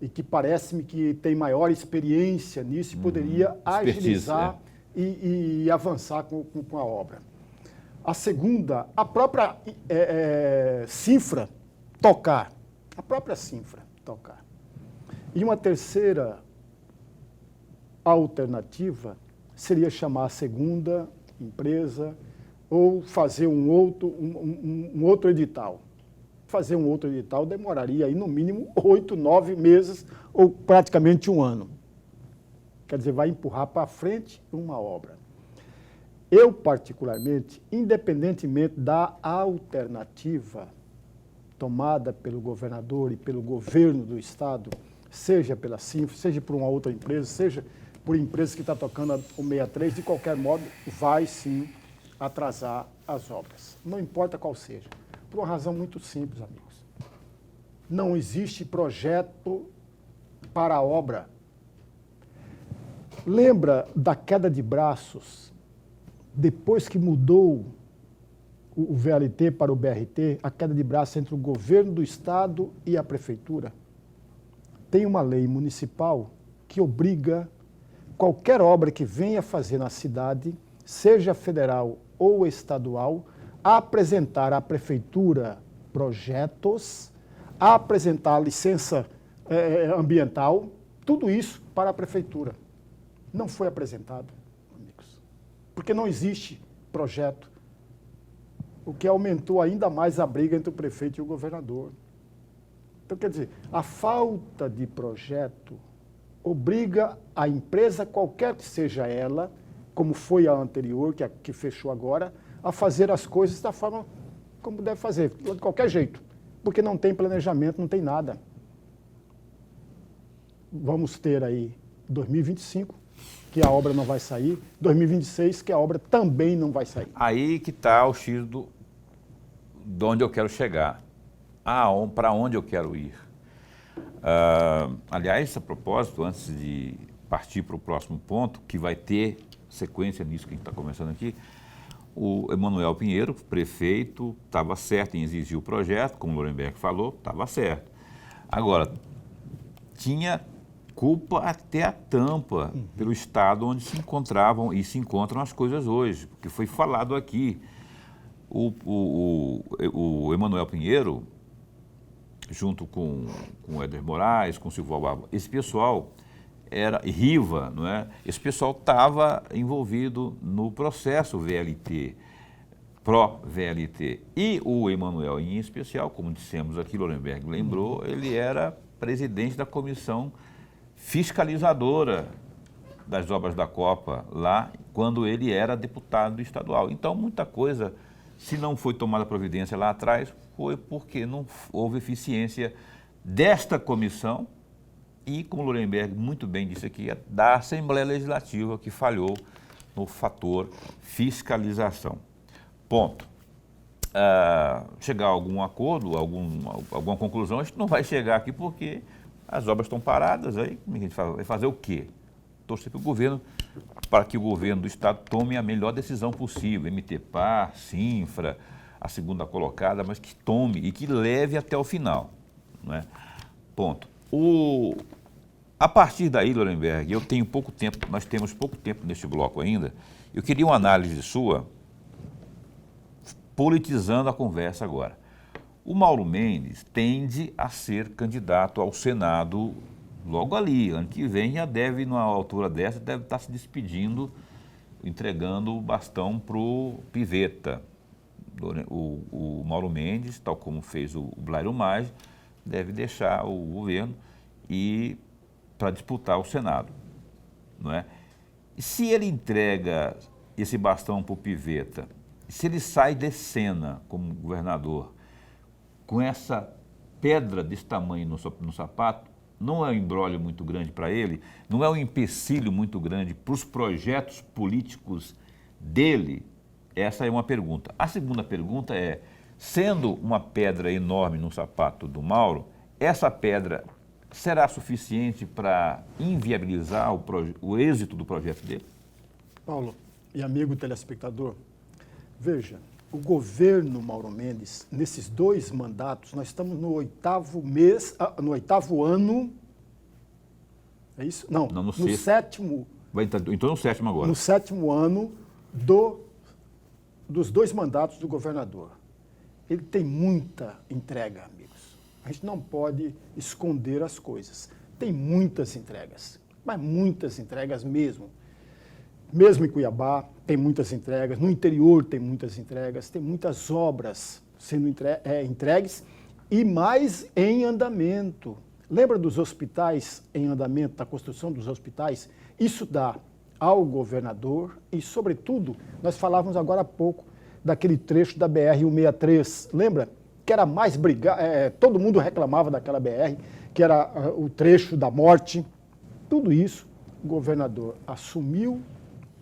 E que parece-me que tem maior experiência nisso e poderia agilizar e avançar com a obra. A segunda, a própria Cinfra tocar. A própria Cinfra tocar. E uma terceira alternativa seria chamar a segunda empresa ou fazer um outro edital. Fazer um outro edital demoraria aí no mínimo 8, 9 meses ou praticamente um ano. Quer dizer, vai empurrar para frente uma obra. Eu, particularmente, independentemente da alternativa tomada pelo governador e pelo governo do Estado, seja pela Cinfra, seja por uma outra empresa, seja por empresa que está tocando o 63, de qualquer modo, vai sim atrasar as obras. Não importa qual seja. Por uma razão muito simples, amigos. Não existe projeto para a obra. Lembra da queda de braços, depois que mudou o VLT para o BRT, a queda de braços entre o governo do Estado e a Prefeitura? Tem uma lei municipal que obriga qualquer obra que venha fazer na cidade, seja federal ou estadual, a apresentar à Prefeitura projetos, a apresentar a licença ambiental, tudo isso para a Prefeitura. Não foi apresentado, amigos, porque não existe projeto, o que aumentou ainda mais a briga entre o prefeito e o governador. Então, quer dizer, a falta de projeto obriga a empresa, qualquer que seja ela, como foi a anterior, que fechou agora, a fazer as coisas da forma como deve fazer, de qualquer jeito, porque não tem planejamento, não tem nada. Vamos ter aí 2025, que a obra não vai sair, 2026, que a obra também não vai sair. Aí que está o X de onde eu quero chegar, para onde eu quero ir. Aliás, a propósito, antes de partir para o próximo ponto, que vai ter sequência nisso que a gente está conversando aqui, o Emanuel Pinheiro, prefeito, estava certo em exigir o projeto, como o Lorenberg falou, estava certo. Agora, tinha culpa até a tampa pelo estado onde se encontravam e se encontram as coisas hoje, porque foi falado aqui. O Emanuel Pinheiro, junto com o Éder Moraes, com o Silvio Alba, esse pessoal era Riva, não é? Esse pessoal estava envolvido no processo VLT, pró-VLT. E o Emanuel, em especial, como dissemos aqui, Lorenberg lembrou, ele era presidente da comissão fiscalizadora das obras da Copa, lá quando ele era deputado estadual. Então, muita coisa, se não foi tomada providência lá atrás, foi porque não houve eficiência desta comissão e, como o Lorenberg muito bem disse aqui, da Assembleia Legislativa, que falhou no fator fiscalização. Ponto. Chegar a algum acordo, alguma conclusão, a gente não vai chegar aqui porque as obras estão paradas, aí como a gente vai fazer o quê? Torcer para o governo, para que o governo do Estado tome a melhor decisão possível, MTPAR, Sinfra, a segunda colocada, mas que tome e que leve até o final. Não é? Ponto. A partir daí, Lorenberg, eu tenho pouco tempo, nós temos pouco tempo neste bloco ainda, eu queria uma análise sua, politizando a conversa agora. O Mauro Mendes tende a ser candidato ao Senado logo ali, ano que vem já deve, numa altura dessa, deve estar se despedindo, entregando o bastão para o Pivetta. O Mauro Mendes, tal como fez o Blairo Maggi, deve deixar o governo e para disputar o Senado, não é? E se ele entrega esse bastão para o Pivetta, se ele sai de cena como governador, com essa pedra desse tamanho no sapato, não é um imbróglio muito grande para ele, não é um empecilho muito grande para os projetos políticos dele? Essa é uma pergunta. A segunda pergunta é, sendo uma pedra enorme no sapato do Mauro, essa pedra será suficiente para inviabilizar o êxito do projeto dele? Paulo e amigo telespectador, veja, o governo Mauro Mendes, nesses 2 mandatos, nós estamos no 8º mês, no 8º ano, é isso? Não, no 7º. Então no 7º agora. No 7º ano dos 2 mandatos do governador. Ele tem muita entrega, amigos. A gente não pode esconder as coisas. Tem muitas entregas, mas muitas entregas mesmo. Mesmo em Cuiabá, tem muitas entregas, no interior tem muitas entregas, tem muitas obras sendo entregues e mais em andamento. Lembra dos hospitais em andamento, da construção dos hospitais? Isso dá ao governador e, sobretudo, nós falávamos agora há pouco daquele trecho da BR-163, lembra? Que era mais todo mundo reclamava daquela BR, que era o trecho da morte. Tudo isso, o governador assumiu,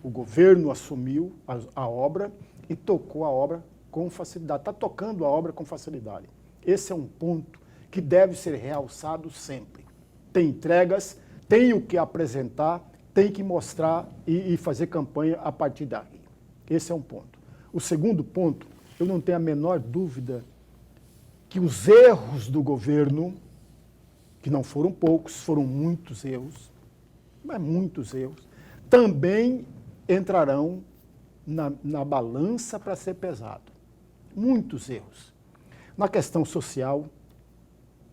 o governo assumiu a obra e tocou a obra com facilidade. Está tocando a obra com facilidade. Esse é um ponto que deve ser realçado sempre. Tem entregas, tem o que apresentar, tem que mostrar e fazer campanha a partir daí. Esse é um ponto. O segundo ponto, eu não tenho a menor dúvida que os erros do governo, que não foram poucos, foram muitos erros, mas muitos erros, também entrarão na balança para ser pesado. Muitos erros. Na questão social,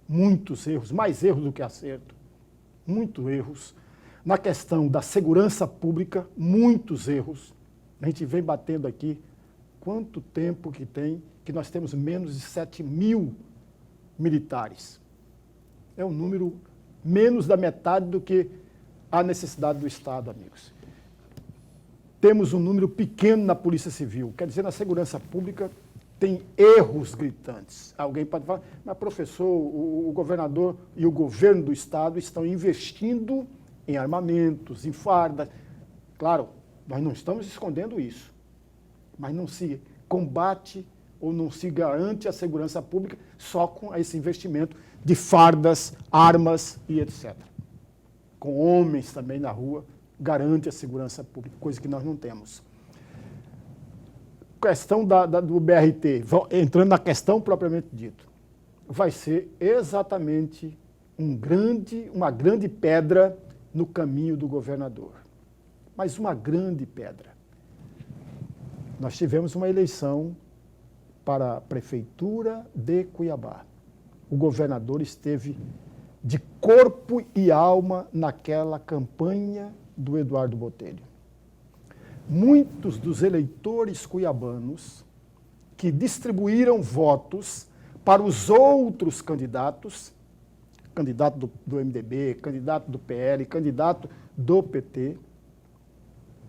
muitos erros, mais erros do que acerto, muitos erros. Na questão da segurança pública, muitos erros. A gente vem batendo aqui quanto tempo que nós temos menos de 7.000 militares. É um número menos da metade do que a necessidade do Estado, amigos. Temos um número pequeno na Polícia Civil, quer dizer, na segurança pública tem erros gritantes. Alguém pode falar, mas professor, o governador e o governo do Estado estão investindo em armamentos, em fardas. Claro, nós não estamos escondendo isso, mas não se combate ou não se garante a segurança pública só com esse investimento de fardas, armas e etc. Com homens também na rua, garante a segurança pública, coisa que nós não temos. Questão do BRT, entrando na questão propriamente dito, vai ser exatamente uma grande pedra no caminho do governador. Mas uma grande pedra. Nós tivemos uma eleição para a Prefeitura de Cuiabá. O governador esteve de corpo e alma naquela campanha do Eduardo Botelho. Muitos dos eleitores cuiabanos que distribuíram votos para os outros candidatos, candidato do MDB, candidato do PL, candidato do PT,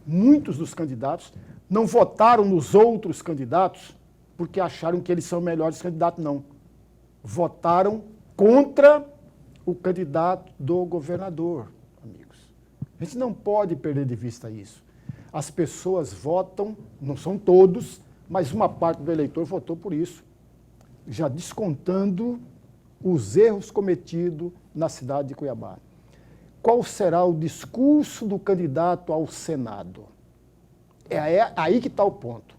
muitos dos candidatos não votaram nos outros candidatos porque acharam que eles são melhores candidatos, não. Votaram contra o candidato do governador, amigos. A gente não pode perder de vista isso. As pessoas votam, não são todos, mas uma parte do eleitor votou por isso, já descontando os erros cometidos na cidade de Cuiabá. Qual será o discurso do candidato ao Senado? É aí que está o ponto.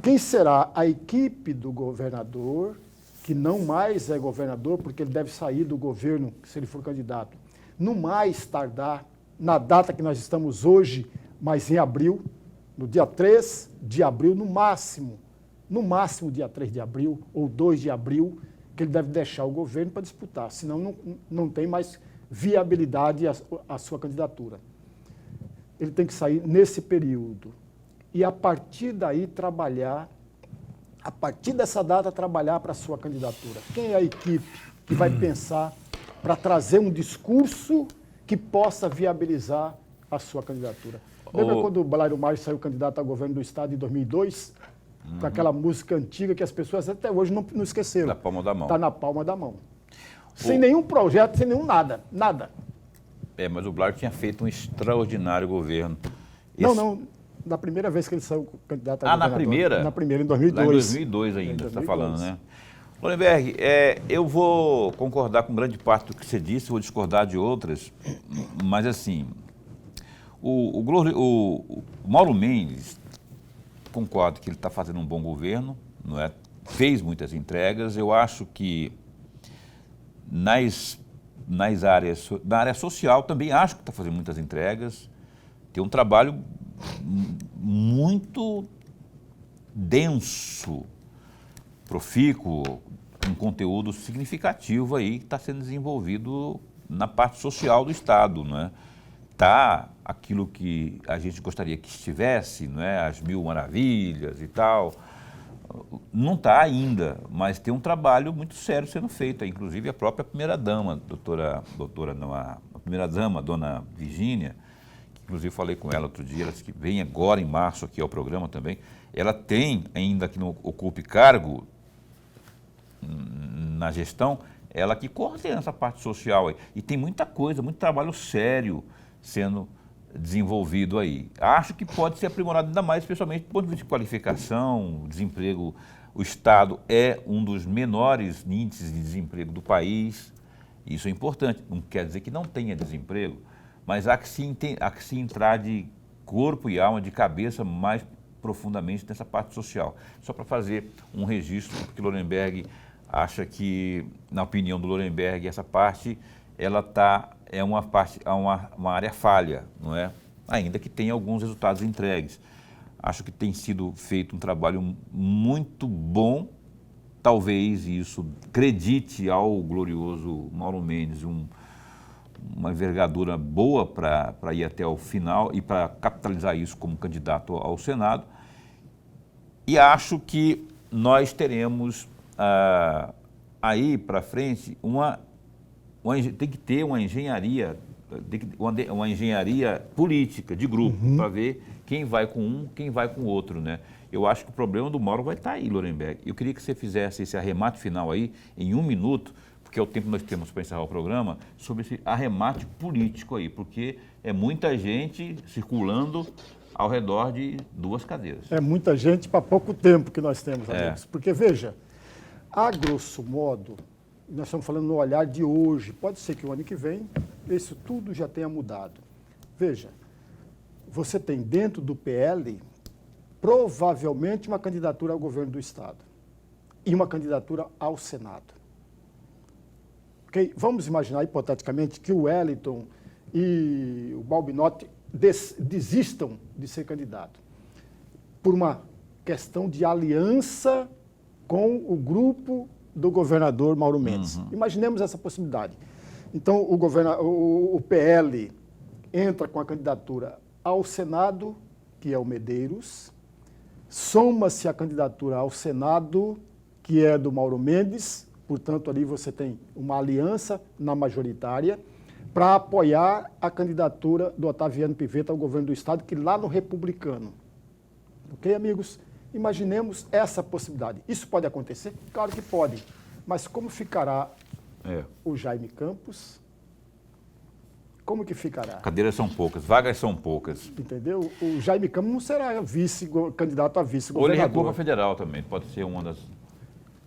Quem será a equipe do governador, que não mais é governador, porque ele deve sair do governo se ele for candidato, no mais tardar, na data que nós estamos hoje, mas em abril, no dia 3 de abril, no máximo dia 3 de abril ou 2 de abril, que ele deve deixar o governo para disputar, senão não tem mais viabilidade a sua candidatura. Ele tem que sair nesse período e, a partir daí, trabalhar, a partir dessa data, trabalhar para a sua candidatura. Quem é a equipe que vai pensar para trazer um discurso que possa viabilizar a sua candidatura? Lembra quando o Blairo Mares saiu candidato ao governo do estado em 2002? Com aquela música antiga que as pessoas até hoje não esqueceram. Na palma da mão. Está na palma da mão. Sem nenhum projeto, sem nenhum nada. Mas o Blairo tinha feito um extraordinário governo. Não. Na primeira vez que ele saiu candidato a governador. Na primeira? Na primeira, em 2002. Lá em 2002 ainda, você está falando, né? Lorenberg, eu vou concordar com grande parte do que você disse, vou discordar de outras, mas assim, o Mauro Mendes, concordo que ele está fazendo um bom governo, não é? Fez muitas entregas, eu acho que na área social também acho que está fazendo muitas entregas, tem um trabalho muito denso, profícuo, um conteúdo significativo aí que está sendo desenvolvido na parte social do Estado, não é? Tá aquilo que a gente gostaria que estivesse, não é? As 1000 maravilhas e tal, não está ainda, mas tem um trabalho muito sério sendo feito, inclusive a própria primeira-dama, a primeira-dama, dona Virgínia, que inclusive falei com ela outro dia, ela disse que vem agora em março aqui ao programa também, ela tem, ainda que não ocupe cargo na gestão, ela que coordena essa parte social aí. E tem muita coisa, muito trabalho sério sendo desenvolvido aí. Acho que pode ser aprimorado ainda mais, especialmente do ponto de vista de qualificação, desemprego. O Estado é um dos menores índices de desemprego do país. Isso é importante. Não quer dizer que não tenha desemprego, mas há que se entrar de corpo e alma, de cabeça mais profundamente nessa parte social. Só para fazer um registro, porque Lorenberg acha que, na opinião do Lorenberg, essa parte é uma área falha, não é? Ainda que tenha alguns resultados entregues. Acho que tem sido feito um trabalho muito bom, talvez isso acredite ao glorioso Mauro Mendes uma envergadura boa para ir até o final e para capitalizar isso como candidato ao Senado. E acho que nós teremos aí para frente tem que ter uma engenharia política de grupo para ver quem vai com um, quem vai com o outro, né? Eu acho que o problema do Mauro vai estar aí, Lorenberg. Eu queria que você fizesse esse arremate final aí em 1 minuto, porque é o tempo que nós temos para encerrar o programa, sobre esse arremate político aí, porque é muita gente circulando ao redor de 2 cadeiras. É muita gente para pouco tempo que nós temos, amigos. Porque, veja, a grosso modo, nós estamos falando no olhar de hoje, pode ser que o ano que vem isso tudo já tenha mudado. Veja, você tem dentro do PL provavelmente uma candidatura ao governo do Estado e uma candidatura ao Senado. Okay? Vamos imaginar, hipoteticamente, que o Wellington e o Balbinotti desistam de ser candidato por uma questão de aliança com o grupo do governador Mauro Mendes. Imaginemos essa possibilidade. Então, o PL entra com a candidatura ao Senado, que é o Medeiros, soma-se a candidatura ao Senado, que é do Mauro Mendes, portanto, ali você tem uma aliança na majoritária, para apoiar a candidatura do Otaviano Pivetta ao governo do Estado, que lá no Republicano. Ok, amigos? Imaginemos essa possibilidade. Isso pode acontecer? Claro que pode. Mas como ficará o Jaime Campos? Como que ficará? Cadeiras são poucas, vagas são poucas. Entendeu? O Jaime Campos não será candidato a Ou ele vice-governador. recua para federal também, pode ser uma das...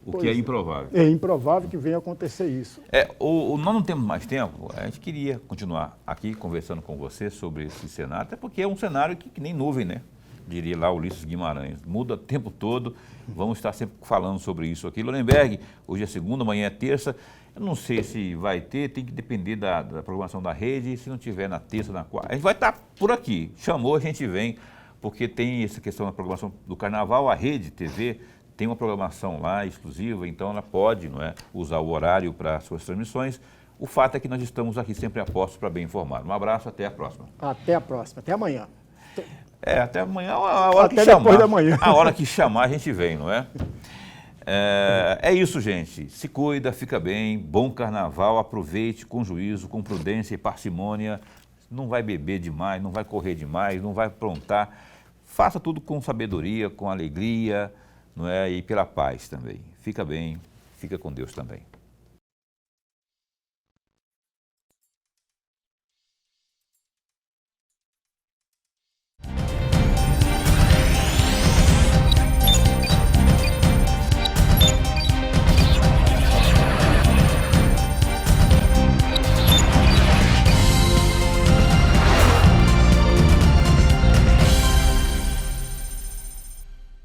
O que é improvável. É improvável que venha acontecer isso. Nós não temos mais tempo, a gente queria continuar aqui conversando com você sobre esse cenário, até porque é um cenário que nem nuvem, né? Diria lá Ulisses Guimarães. Muda o tempo todo, vamos estar sempre falando sobre isso aqui. Lorenberg, hoje é segunda, amanhã é terça. Eu não sei se vai ter, tem que depender da programação da rede. Se não tiver na terça, na quarta, a gente vai estar por aqui. Chamou, a gente vem, porque tem essa questão da programação do Carnaval. A Rede TV tem uma programação lá exclusiva, então ela pode, não é, usar o horário para suas transmissões. O fato é que nós estamos aqui sempre a postos para bem informar. Um abraço, até a próxima. Até a próxima, até amanhã. Até amanhã, a hora até que chamar. Depois da manhã. A hora que chamar, a gente vem, não é? É isso, gente. Se cuida, fica bem, bom carnaval, aproveite com juízo, com prudência e parcimônia. Não vai beber demais, não vai correr demais, não vai aprontar. Faça tudo com sabedoria, com alegria, não é? E pela paz também. Fica bem, fica com Deus também.